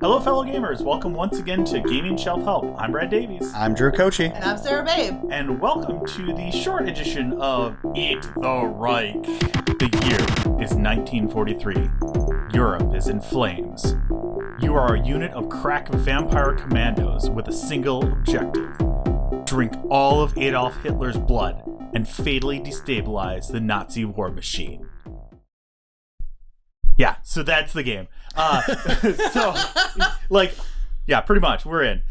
Hello, fellow gamers. Welcome once again to Gaming Shelf Help. I'm Brad Davies. I'm Drew Kochi. And I'm Sarah Babe. And welcome to the short edition of Eat the Reich. The year is 1943. Europe is in flames. You are a unit of crack vampire commandos with a single objective. Drink all of Adolf Hitler's blood and fatally destabilize the Nazi war machine. Yeah, so that's the game. Pretty much, we're in.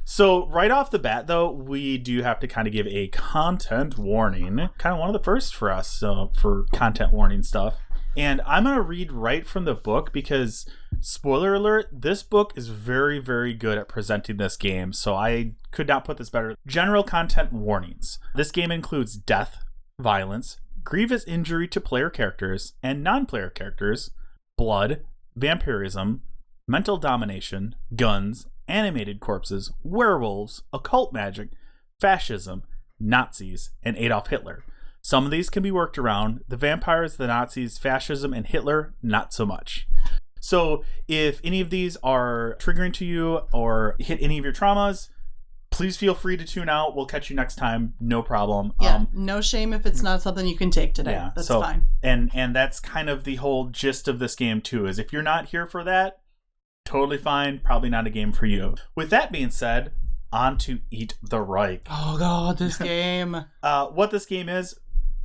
So right off the bat, though, we do have to kind of give a content warning. Kind of one of the first for us for content warning stuff. And I'm going to read right from the book because, spoiler alert, this book is very, very good at presenting this game. So I could not put this better. General content warnings. This game includes death, violence, grievous injury to player characters and non-player characters, blood, vampirism, mental domination, guns, animated corpses, werewolves, occult magic, fascism, Nazis, and Adolf Hitler. Some of these can be worked around. The vampires, the Nazis, fascism, and Hitler, not so much. So if any of these are triggering to you or hit any of your traumas, please feel free to tune out. We'll catch you next time. No problem. Yeah, no shame if it's not something you can take today. Yeah, that's fine. And that's kind of the whole gist of this game, too, is if you're not here for that, totally fine. Probably not a game for you. With that being said, on to Eat the Reich. Oh, God, this game. What this game is,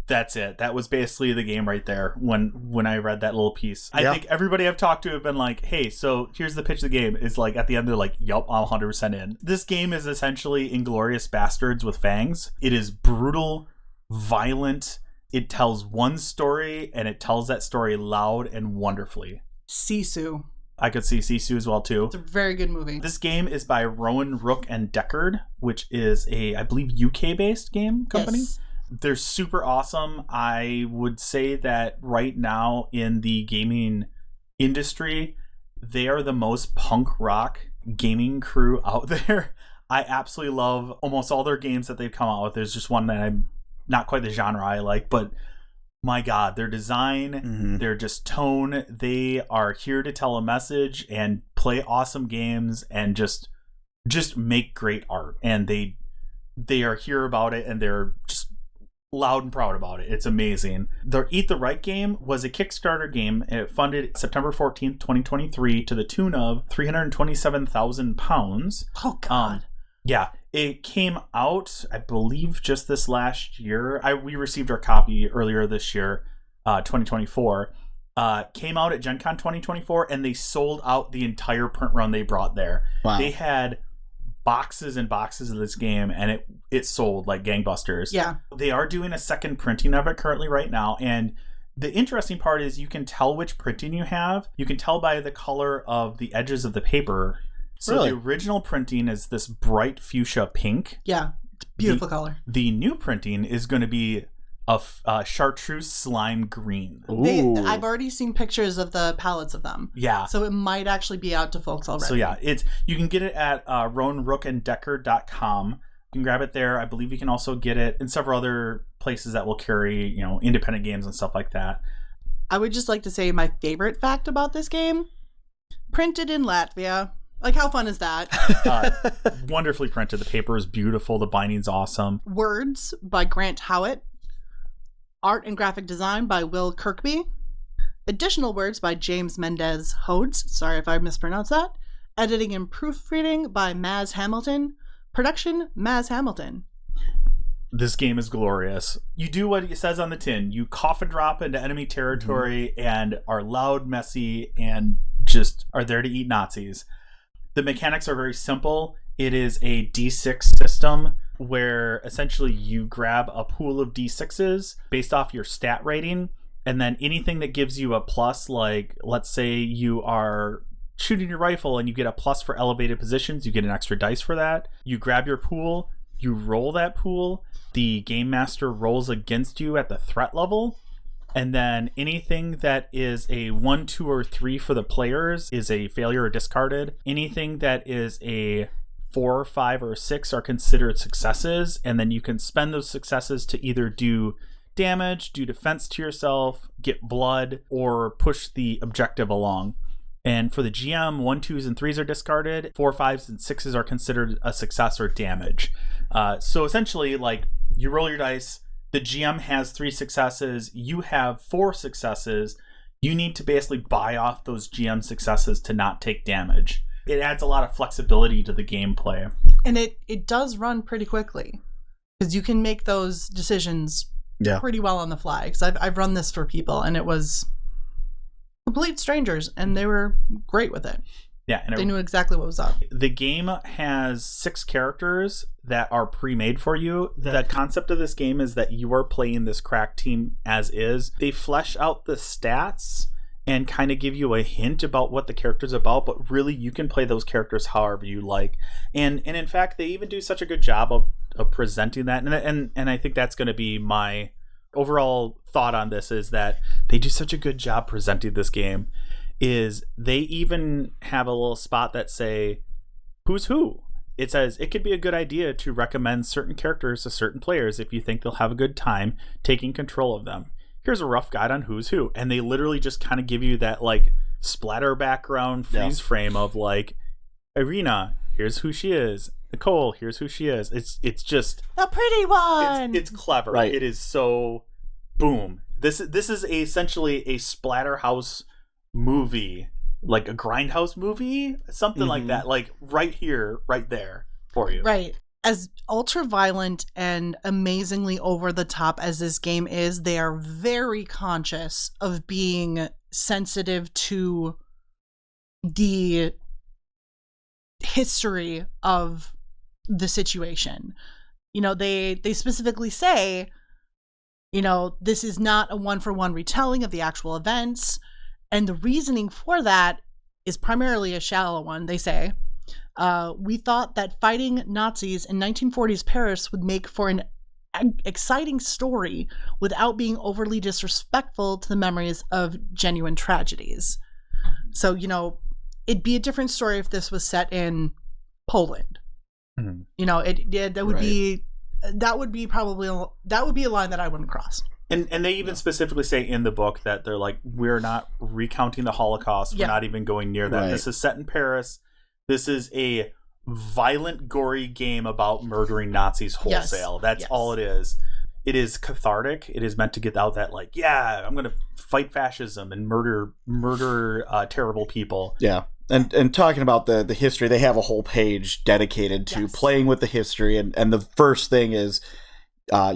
that's it. That was basically the game right there when I read that little piece. I think everybody I've talked to have been like, hey, so here's the pitch of the game. Is like at the end they're like, yup, I'm 100% in. This game is essentially Inglourious Bastards with fangs. It is brutal, violent. It tells one story and it tells that story loud and wonderfully. Sisu. I could see Sisu as well too. It's a very good movie. This game is by Rowan, Rook, and Deckard, which is a, I believe, UK-based game company. Yes. They're super awesome. I would say that right now in the gaming industry, they are the most punk rock gaming crew out there. I absolutely love almost all their games that they've come out with. There's just one that I'm not quite the genre I like, but my God, their design, their just tone, they are here to tell a message and play awesome games and just make great art. And they are here about it and they're just loud and proud about it. It's amazing. The Eat the Reich game was a Kickstarter game. It funded September 14th, 2023 to the tune of £327,000. Oh, God. Yeah. It came out, I believe, just this last year. We received our copy earlier this year, 2024. Came out at Gen Con 2024, and they sold out the entire print run they brought there. Wow. They had boxes and boxes of this game, and it sold like gangbusters. Yeah. They are doing a second printing of it currently right now, and the interesting part is you can tell which printing you have. You can tell by the color of the edges of the paper. So really? The original printing is this bright fuchsia pink. Yeah, it's beautiful color. The new printing is going to be a chartreuse slime green. I've already seen pictures of the palettes of them. Yeah. So it might actually be out to folks already. So yeah, you can get it at roanrookanddecker.com. You can grab it there. I believe you can also get it in several other places that will carry, independent games and stuff like that. I would just like to say my favorite fact about this game, printed in Latvia. Like, how fun is that? Wonderfully printed. The paper is beautiful. The binding's awesome. Words by Grant Howitt. Art and graphic design by Will Kirkby. Additional words by James Mendez Hodes. Sorry if I mispronounced that. Editing and proofreading by Maz Hamilton. Production, Maz Hamilton. This game is glorious. You do what it says on the tin. You coffin drop into enemy territory and are loud, messy, and just are there to eat Nazis. The mechanics are very simple. It is a D6 system where essentially you grab a pool of D6s based off your stat rating, and then anything that gives you a plus, like let's say you are shooting your rifle and you get a plus for elevated positions, you get an extra dice for that. You grab your pool, you roll that pool, the game master rolls against you at the threat level, and then anything that is a 1, 2, or 3 for the players is a failure or discarded. Anything that is a 4, 5, or 6 are considered successes, and then you can spend those successes to either do damage, do defense to yourself, get blood, or push the objective along. And for the GM, 1, 2s, and 3s are discarded. 4, 5s, and 6s are considered a success or damage. So essentially, like, you roll your dice. The GM has 3 successes. You have 4 successes. You need to basically buy off those GM successes to not take damage. It adds a lot of flexibility to the gameplay. And it does run pretty quickly, because you can make those decisions pretty well on the fly. Because I've run this for people, and it was complete strangers, and they were great with it. Yeah, and they knew exactly what was up. The game has 6 characters that are pre-made for you. The concept of this game is that you are playing this crack team as is. They flesh out the stats and kind of give you a hint about what the character's about, but really you can play those characters however you like. And in fact, they even do such a good job of presenting that. And I think that's going to be my overall thought on this, is that they do such a good job presenting this game. Is they even have a little spot that say who's who. It says it could be a good idea to recommend certain characters to certain players if you think they'll have a good time taking control of them. Here's a rough guide on who's who. And they literally just kind of give you that like splatter background freeze frame of like, Irina, here's who she is. Nicole, here's who she is. It's just the pretty one. It's clever. Right. It is so boom. This is essentially a Splatterhouse movie, like a Grindhouse movie, something like that, like right here, right there for you. Right. As ultra violent and amazingly over the top as this game is, they are very conscious of being sensitive to the history of the situation. You know, they specifically say, you know, this is not a one-for-one retelling of the actual events. And the reasoning for that is primarily a shallow one. They say, we thought that fighting Nazis in 1940s Paris would make for an exciting story without being overly disrespectful to the memories of genuine tragedies. So, you know, it'd be a different story if this was set in Poland. Mm-hmm. You know, that would be a line that I wouldn't cross. And they even specifically say in the book that they're like, we're not recounting the Holocaust. We're not even going near that. Right. This is set in Paris. This is a violent, gory game about murdering Nazis wholesale. That's all it is. It is cathartic. It is meant to get out that like, I'm going to fight fascism and murder terrible people. Yeah. And talking about the history, they have a whole page dedicated to playing with the history. And the first thing is,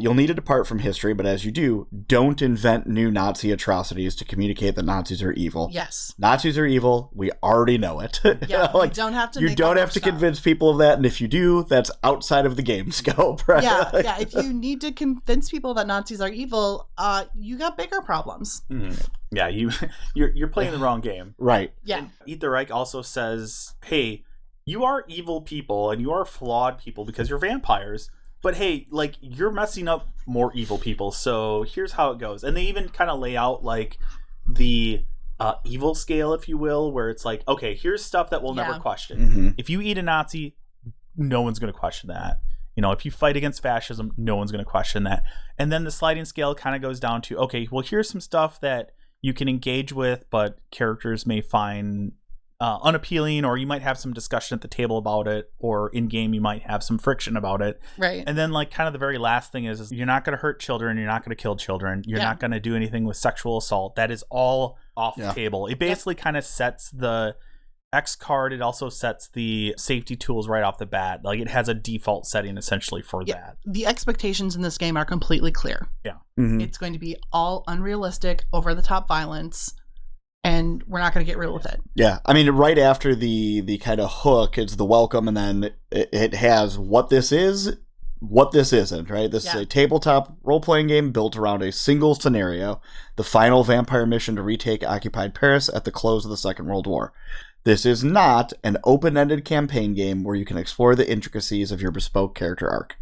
you'll need to depart from history, but as you do, don't invent new Nazi atrocities to communicate that Nazis are evil. Yes. Nazis are evil. We already know it. Yeah, like, you don't have to You don't have to convince people of that, and if you do, that's outside of the game scope, right? Yeah. If you need to convince people that Nazis are evil, you got bigger problems. Mm. Yeah, you're playing the wrong game. Right. Yeah. And Eat the Reich also says, hey, you are evil people, and you are flawed people because you're vampires. But hey, like, you're messing up more evil people, so here's how it goes. And they even kind of lay out, like, the evil scale, if you will, where it's like, okay, here's stuff that we'll never question. Mm-hmm. If you eat a Nazi, no one's going to question that. You know, if you fight against fascism, no one's going to question that. And then the sliding scale kind of goes down to, okay, well, here's some stuff that you can engage with, but characters may find unappealing, or you might have some discussion at the table about it, or in game you might have some friction about it. Right. And then like kind of the very last thing is you're not going to hurt children, you're not going to kill children, you're not going to do anything with sexual assault. That is all off the table. It basically kind of sets the X card. It also sets the safety tools right off the bat. Like, it has a default setting essentially for that. The expectations in this game are completely clear. Yeah. Mm-hmm. It's going to be all unrealistic, over the top violence, and we're not going to get real with it. Yeah. I mean, right after the kind of hook, it's the welcome, and then it has what this is, what this isn't, right? This is a tabletop role-playing game built around a single scenario, the final vampire mission to retake occupied Paris at the close of the Second World War. This is not an open-ended campaign game where you can explore the intricacies of your bespoke character arc.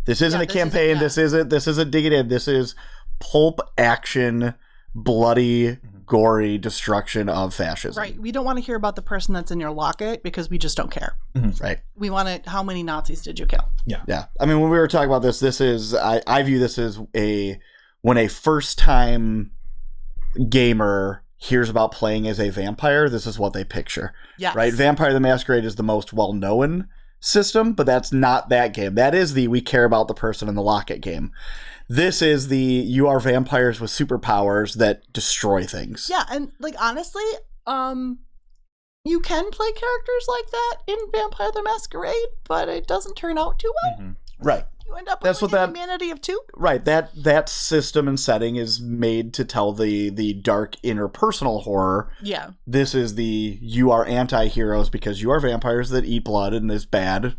This isn't a campaign. This isn't digging in. This is pulp action, bloody, gory destruction of fascism. Right. We don't want to hear about the person that's in your locket because we just don't care. Mm-hmm. Right. We want to, how many Nazis did you kill? Yeah. I mean, when we were talking about this is, I view this as when a first-time gamer hears about playing as a vampire, this is what they picture. Yes. Right? Vampire the Masquerade is the most well-known system, but that's not that game. That is the we care about the person in the locket game. This is the you are vampires with superpowers that destroy things. Yeah, and like honestly, you can play characters like that in Vampire the Masquerade, but it doesn't turn out too well. Mm-hmm. Right. You end up That's with what like that- a humanity of 2. Right, that system and setting is made to tell the dark interpersonal horror. Yeah. This is the you are anti-heroes because you are vampires that eat blood and is bad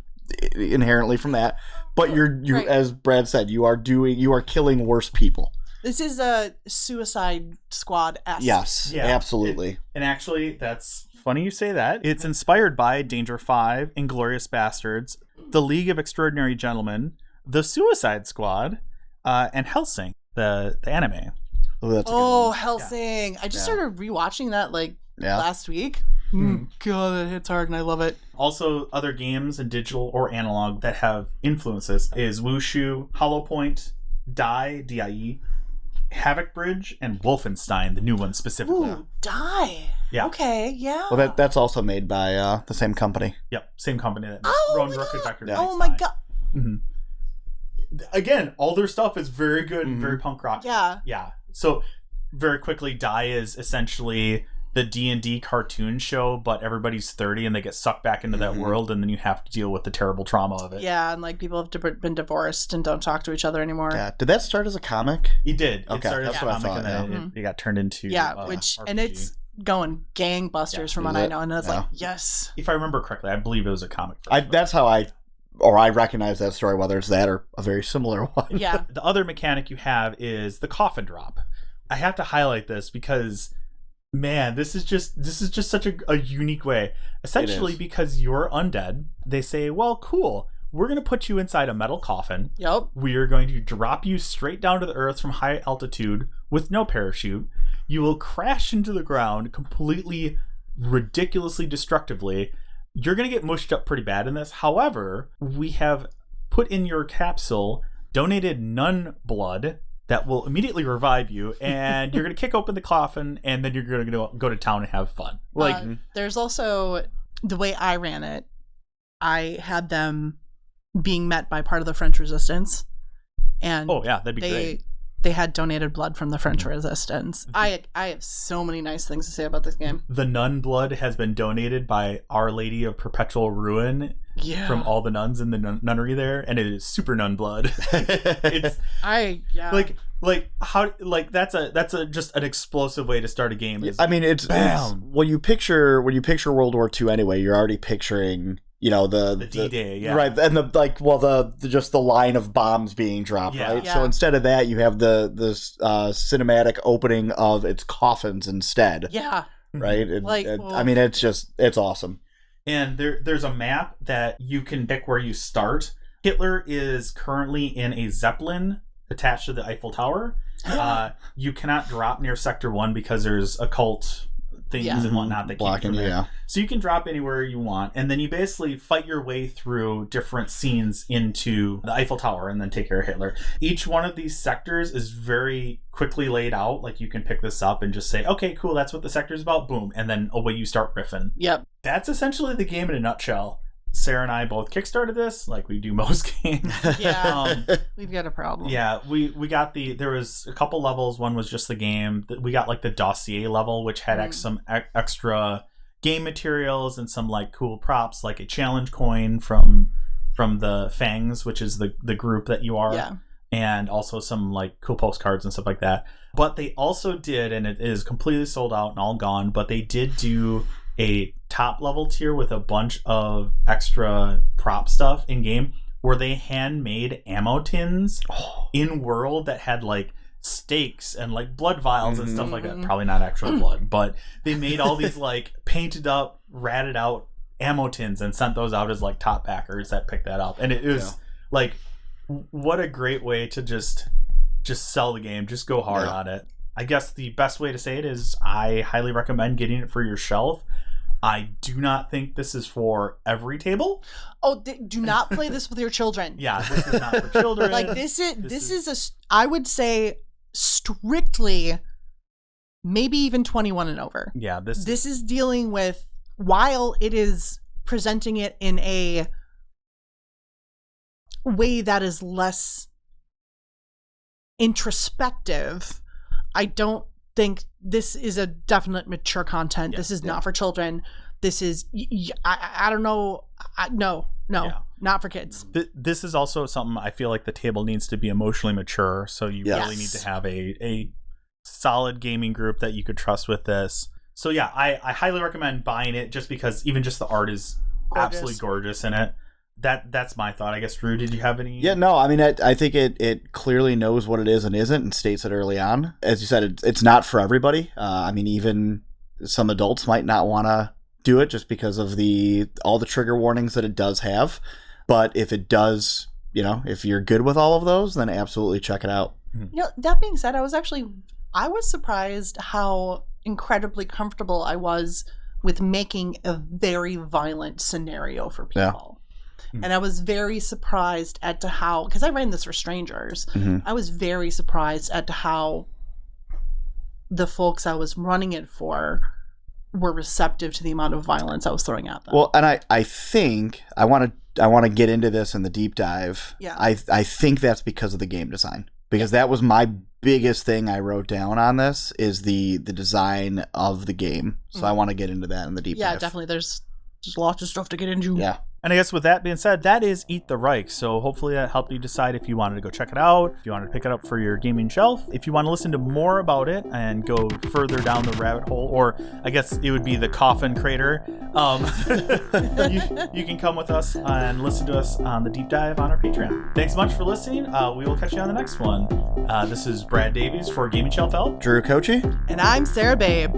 inherently from that. But you're Right. as Brad said, you are killing worse people. This is a Suicide Squad-esque. Yes, Yeah. absolutely. And actually, that's funny you say that. It's inspired by Danger 5, Inglourious Bastards, The League of Extraordinary Gentlemen, The Suicide Squad, and Hellsing, the anime. Oh, that's a good Oh, one. Hellsing. I just Yeah. started rewatching that like Yeah. last week. God, it hits hard and I love it. Also, other games in digital or analog that have influences is Wushu, Hollow Point, Die, Havoc Bridge, and Wolfenstein, the new one specifically. Ooh, Die. Yeah. Okay, yeah. Well, that's also made by the same company. Yep, same company that Oh Rowan my Rook God. Detector. Yeah. Oh my god. Again, all their stuff is very good and very punk rock. Yeah. Yeah. So, very quickly, Die is essentially the D&D cartoon show, but everybody's 30 and they get sucked back into that world, and then you have to deal with the terrible trauma of it. Yeah, and like people have been divorced and don't talk to each other anymore. Yeah. Did that start as a comic? It did. Okay, It started that's as a what I comic, thought, and then it got turned into Yeah, which and RPG. it's going gangbusters from what Is I it? know, and it's Yeah. like yes. If I remember correctly, I believe it was a comic first. That's how I recognize that story, whether it's that or a very similar one. Yeah. The other mechanic you have is the coffin drop. I have to highlight this because, man, this is just such a unique way. Essentially, is. because you're undead, they say, well, cool, we're going to put you inside a metal coffin. Yep. We are going to drop you straight down to the earth from high altitude with no parachute. You will crash into the ground completely, ridiculously destructively. You're going to get mushed up pretty bad in this. However, we have put in your capsule donated nun blood that will immediately revive you, and you're going to kick open the coffin, and then you're going to go to town and have fun. Like, There's also the way I ran it. I had them being met by part of the French Resistance, and oh yeah, that'd be great. they had donated blood from the French Resistance. I have so many nice things to say about this game. The nun blood has been donated by Our Lady of Perpetual Ruin Yeah. from all the nuns in the nunnery there, and it is super nun blood. It's like how that's a just an explosive way to start a game. Is I mean, it's when you picture World War II anyway, you're already picturing the D-Day, yeah, right, and the line of bombs being dropped, Yeah. right. Yeah. So instead of that, you have the cinematic opening of its coffins instead, Yeah. right? Well- I mean, it's awesome. And there's a map that you can pick where you start. Hitler is currently in a Zeppelin attached to the Eiffel Tower. You cannot drop near Sector 1 because there's occult things Yeah. and whatnot that Blocking, keep you from there. yeah. So you can drop anywhere you want, and then you basically fight your way through different scenes into the Eiffel Tower and then take care of Hitler. Each one of these sectors is very quickly laid out. Like, you can pick this up and just say, okay, cool, that's what the sector's about, boom, and then away you start riffing. Yep. That's essentially the game in a nutshell. Sarah and I both kickstarted this, like we do most games. Yeah. We've got a problem. Yeah, we got there was a couple levels. One was just the game. We got like the dossier level, which had some extra game materials and some like cool props, like a challenge coin from the Fangs, which is the group that you are. Yeah. And also some like cool postcards and stuff like that. But they also did, and it is completely sold out and all gone, but they did do a top level tier with a bunch of extra prop stuff in game where they handmade ammo tins in world that had like stakes and like blood vials and stuff like that. Probably not actual blood, but they made all these like painted up, ratted out ammo tins and sent those out as like top backers that picked that up. And it was like, what a great way to just sell the game, just go hard on it. I guess the best way to say it is I highly recommend getting it for your shelf. I do not think this is for every table. Oh, do not play this with your children. Yeah, this is not for children. Like this is I would say strictly maybe even 21 and over. Yeah, this is dealing with, while it is presenting it in a way that is less introspective, I don't think this is a definite mature content. This is not for children. This is, I don't know. No, not for kids. This is also something I feel like the table needs to be emotionally mature. So you really need to have a solid gaming group that you could trust with this. So yeah, I highly recommend buying it just because even just the art is absolutely gorgeous in it. That's my thought. I guess, Drew, did you have any? Yeah, no, I mean, I think it clearly knows what it is and isn't and states it early on. As you said, it's not for everybody. I mean, even some adults might not want to do it just because of all the trigger warnings that it does have. But if it does, if you're good with all of those, then absolutely check it out. That being said, I was surprised how incredibly comfortable I was with making a very violent scenario for people. And I was very surprised at how, because I ran this for strangers, I was very surprised at how the folks I was running it for were receptive to the amount of violence I was throwing at them. Well, and I think I want to get into this in the deep dive. Yeah. I think that's because of the game design, because that was my biggest thing I wrote down on this is the design of the game. So I want to get into that in the deep dive. Yeah, definitely. There's lots of stuff to get into. Yeah. And I guess with that being said, that is Eat the Reich. So hopefully that helped you decide if you wanted to go check it out, if you wanted to pick it up for your gaming shelf, if you want to listen to more about it and go further down the rabbit hole, or I guess it would be the coffin crater. You can come with us and listen to us on the deep dive on our Patreon. Thanks much for listening. We will catch you on the next one. This is Brad Davies for Gaming Shelf Help. Drew Kochi. And I'm Sarah Babe.